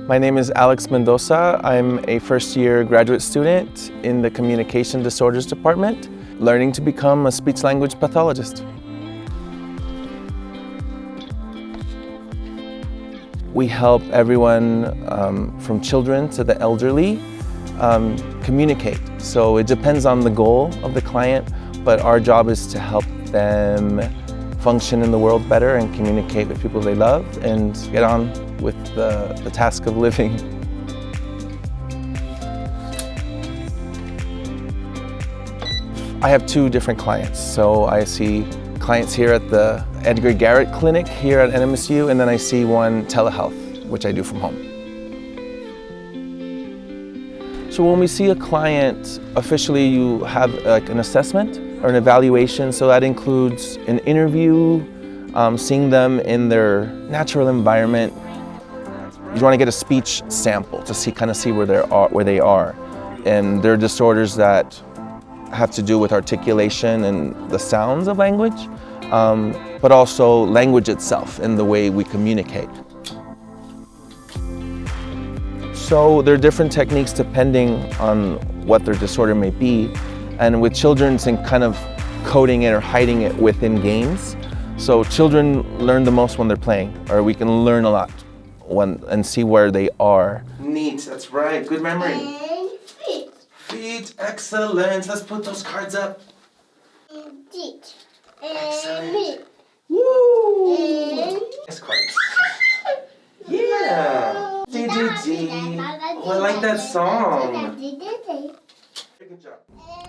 My name is Alex Mendoza. I'm a first-year graduate student in the Communication Disorders Department, learning to become a speech-language pathologist. We help everyone from children to the elderly communicate. So it depends on the goal of the client, but our job is to help them function in the world better and communicate with people they love and get on with the task of living. I have two different clients. So I see clients here at the Edgar Garrett Clinic here at NMSU, and then I see one telehealth, which I do from home. So when we see a client, officially you have like an assessment or an evaluation. So that includes an interview, seeing them in their natural environment. You want to get a speech sample to kind of see where they are. And there are disorders that have to do with articulation and the sounds of language, but also language itself and the way we communicate. So there are different techniques depending on what their disorder may be. And with children, it's in kind of coding it or hiding it within games. So children learn the most when they're playing, or we can learn a lot and see where they are. Neat, that's right, good memory. And feet. Feet, excellent. Let's put those cards up. And feet. Excellent. And feet. Woo! And Nice cards. Yeah. D. Oh, I like that song. Good job.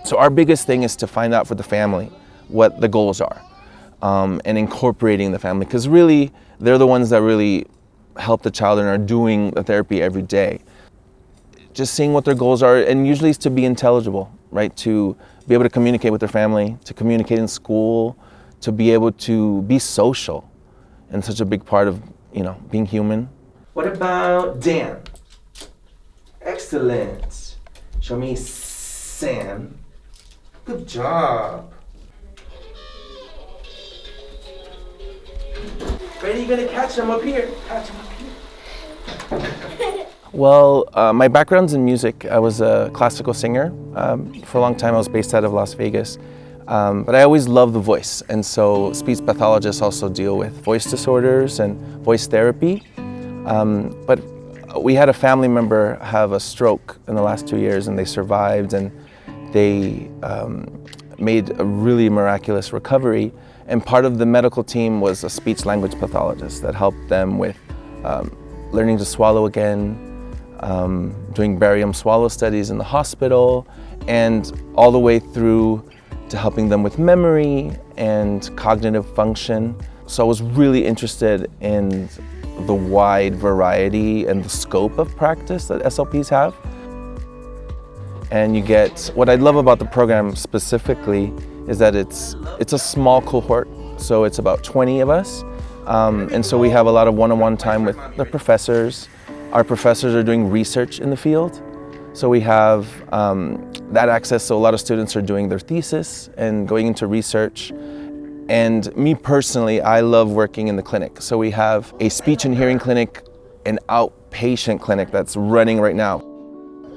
So our biggest thing is to find out for the family what the goals are, and incorporating the family, because really they're the ones that really help the child and are doing the therapy every day. Just seeing what their goals are, and usually it's to be intelligible, right? To be able to communicate with their family, to communicate in school, to be able to be social, and such a big part of, being human. What about Dan? Excellent. Show me Sam. Good job. Ready? You gonna catch him up here. Catch him up here. Well, my background's in music. I was a classical singer. For a long time I was based out of Las Vegas. But I always loved the voice. And so speech pathologists also deal with voice disorders and voice therapy. But we had a family member have a stroke in the last 2 years, and they survived, and they made a really miraculous recovery. And part of the medical team was a speech-language pathologist that helped them with learning to swallow again, doing barium swallow studies in the hospital, and all the way through to helping them with memory and cognitive function. So I was really interested in the wide variety and the scope of practice that SLPs have. And what I love about the program specifically is that it's a small cohort, so it's about 20 of us. And so we have a lot of one-on-one time with the professors. Our professors are doing research in the field. So we have that access, so a lot of students are doing their thesis and going into research. And me personally, I love working in the clinic. So we have a speech and hearing clinic, an outpatient clinic that's running right now.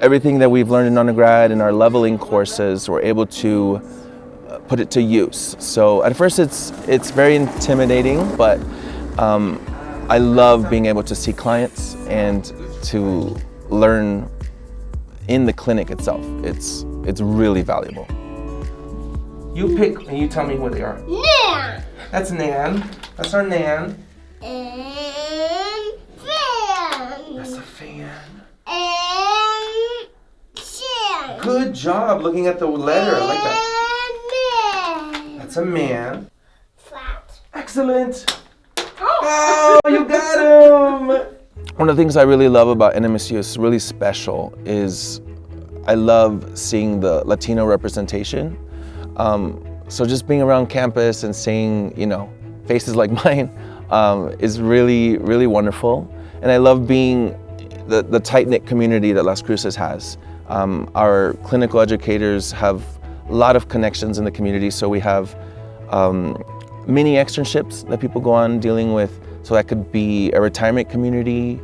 Everything that we've learned in undergrad and our leveling courses, we're able to put it to use. So at first it's very intimidating, but I love being able to see clients and to learn in the clinic itself. It's really valuable. You pick and you tell me who they are. Nan. That's Nan. That's our Nan. And fan. That's a fan. And chin. Good job looking at the letter. I like that. And man. That's a man. Flat. Excellent. Oh, you got him. One of the things I really love about NMSU is really special is I love seeing the Latino representation. So just being around campus and seeing, faces like mine is really, really wonderful. And I love being the tight-knit community that Las Cruces has. Our clinical educators have a lot of connections in the community, so we have mini externships that people go on dealing with. So that could be a retirement community,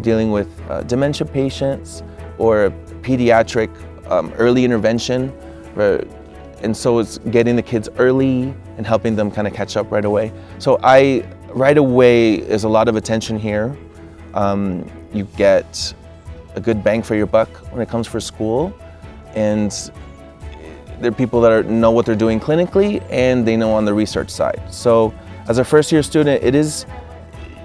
dealing with dementia patients or pediatric early intervention. And so it's getting the kids early and helping them kind of catch up right away. So right away is a lot of attention here. You get a good bang for your buck when it comes for school. And there are people that know what they're doing clinically and they know on the research side. So as a first year student,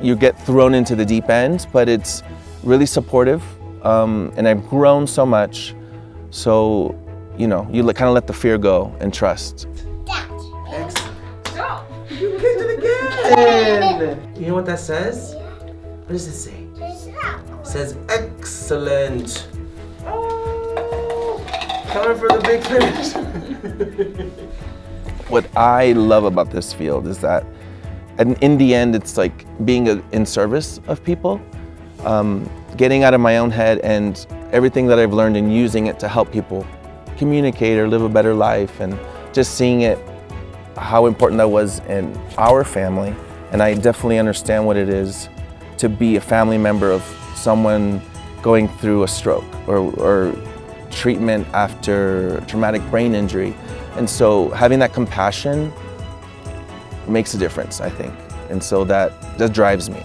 you get thrown into the deep end, but it's really supportive. And I've grown so much. So, you kind of let the fear go and trust. That. Excellent. You kicked it again! You know what that says? What does it say? It says excellent. Oh, coming for the big finish. What I love about this field is that in the end, it's like being in service of people, getting out of my own head and everything that I've learned and using it to help people communicate or live a better life, and just seeing it, how important that was in our family. And I definitely understand what it is to be a family member of someone going through a stroke or treatment after traumatic brain injury. And so having that compassion makes a difference, I think. And so that drives me.